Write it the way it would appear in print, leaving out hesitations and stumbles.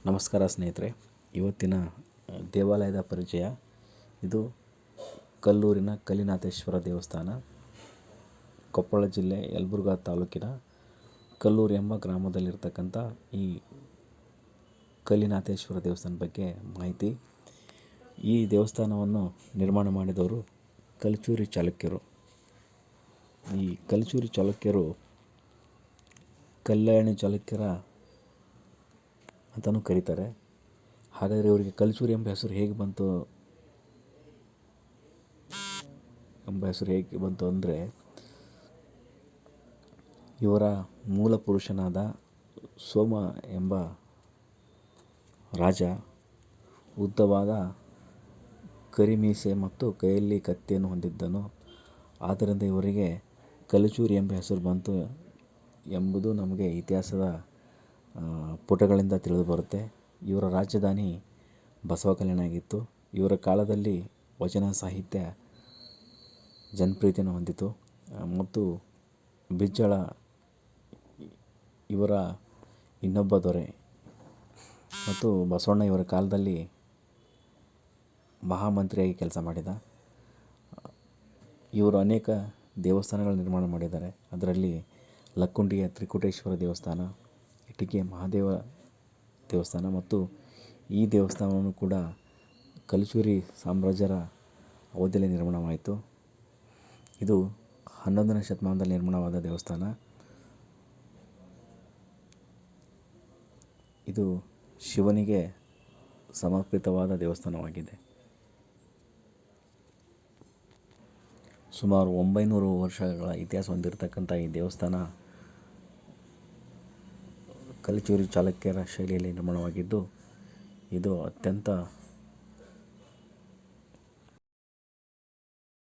ನಮಸ್ಕಾರ ಸ್ನೇಹಿತರೆ. ಇವತ್ತಿನ ದೇವಾಲಯದ ಪರಿಚಯ. ಇದು ಕಲ್ಲೂರಿನ ಕಲ್ಲಿನಾಥೇಶ್ವರ ದೇವಸ್ಥಾನ. ಕೊಪ್ಪಳ ಜಿಲ್ಲೆ ಯಲಬುರ್ಗಾ ತಾಲೂಕಿನ ಕಲ್ಲೂರು ಎಂಬ ಗ್ರಾಮದಲ್ಲಿರ್ತಕ್ಕಂಥ ಈ ಕಲ್ಲಿನಾಥೇಶ್ವರ ದೇವಸ್ಥಾನದ ಬಗ್ಗೆ ಮಾಹಿತಿ. ಈ ದೇವಸ್ಥಾನವನ್ನು ನಿರ್ಮಾಣ ಮಾಡಿದವರು ಕಲ್ಚೂರಿ ಚಾಲುಕ್ಯರು. ಈ ಕಲ್ಚೂರಿ ಚಾಲುಕ್ಯರು ಕಲ್ಯಾಣಿ ಚಾಲುಕ್ಯರ ಅಂತಲೂ ಕರೀತಾರೆ. ಹಾಗಾದರೆ ಇವರಿಗೆ ಕಲ್ಚೂರಿ ಎಂಬ ಹೆಸರು ಹೇಗೆ ಬಂತು ಅಂದರೆ, ಇವರ ಮೂಲ ಪುರುಷನಾದ ಸೋಮ ಎಂಬ ರಾಜ ಉದ್ದವಾದ ಕರಿಮೀಸೆ ಮತ್ತು ಕೈಯಲ್ಲಿ ಕತ್ತಿಯನ್ನು ಹೊಂದಿದ್ದನು. ಆದ್ದರಿಂದ ಇವರಿಗೆ ಕಲ್ಚೂರಿ ಎಂಬ ಹೆಸರು ಬಂತು ಎಂಬುದು ನಮಗೆ ಇತಿಹಾಸದ ಪುಟಗಳಿಂದ ತಿಳಿದು ಬರುತ್ತೆ. ಇವರ ರಾಜಧಾನಿ ಬಸವಕಲ್ಯಾಣ ಆಗಿತ್ತು. ಇವರ ಕಾಲದಲ್ಲಿ ವಚನ ಸಾಹಿತ್ಯ ಜನಪ್ರಿಯತೆಯನ್ನು ಹೊಂದಿತು ಮತ್ತು ಬಿಜ್ಜಳ ಇವರ ಇನ್ನೊಬ್ಬ ದೊರೆ ಮತ್ತು ಬಸವಣ್ಣ ಇವರ ಕಾಲದಲ್ಲಿ ಮಹಾಮಂತ್ರಿಯಾಗಿ ಕೆಲಸ ಮಾಡಿದ. ಇವರು ಅನೇಕ ದೇವಸ್ಥಾನಗಳ ನಿರ್ಮಾಣ ಮಾಡಿದ್ದಾರೆ. ಅದರಲ್ಲಿ ಲಕ್ಕುಂಡಿಯ ತ್ರಿಕೂಟೇಶ್ವರ ದೇವಸ್ಥಾನ, ಇಟಗಿಯ ಮಹಾದೇವ ದೇವಸ್ಥಾನ ಮತ್ತು ಈ ದೇವಸ್ಥಾನವನ್ನು ಕೂಡ ಕಲ್ಚೂರಿ ಸಾಮ್ರಾಜ್ಯರ ಅವಧಿಯಲ್ಲಿ ನಿರ್ಮಾಣವಾಯಿತು. ಇದು 11ನೇ ಶತಮಾನದಲ್ಲಿ ನಿರ್ಮಾಣವಾದ ದೇವಸ್ಥಾನ. ಇದು ಶಿವನಿಗೆ ಸಮರ್ಪಿತವಾದ ದೇವಸ್ಥಾನವಾಗಿದೆ. ಸುಮಾರು 900 ವರ್ಷಗಳ ಇತಿಹಾಸ ಹೊಂದಿರತಕ್ಕಂಥ ಈ ದೇವಸ್ಥಾನ ಕಲ್ಚೂರಿ ಚಾಲುಕ್ಯರ ಶೈಲಿಯಲ್ಲಿ ನಿರ್ಮಾಣವಾಗಿದ್ದು, ಇದು ಅತ್ಯಂತ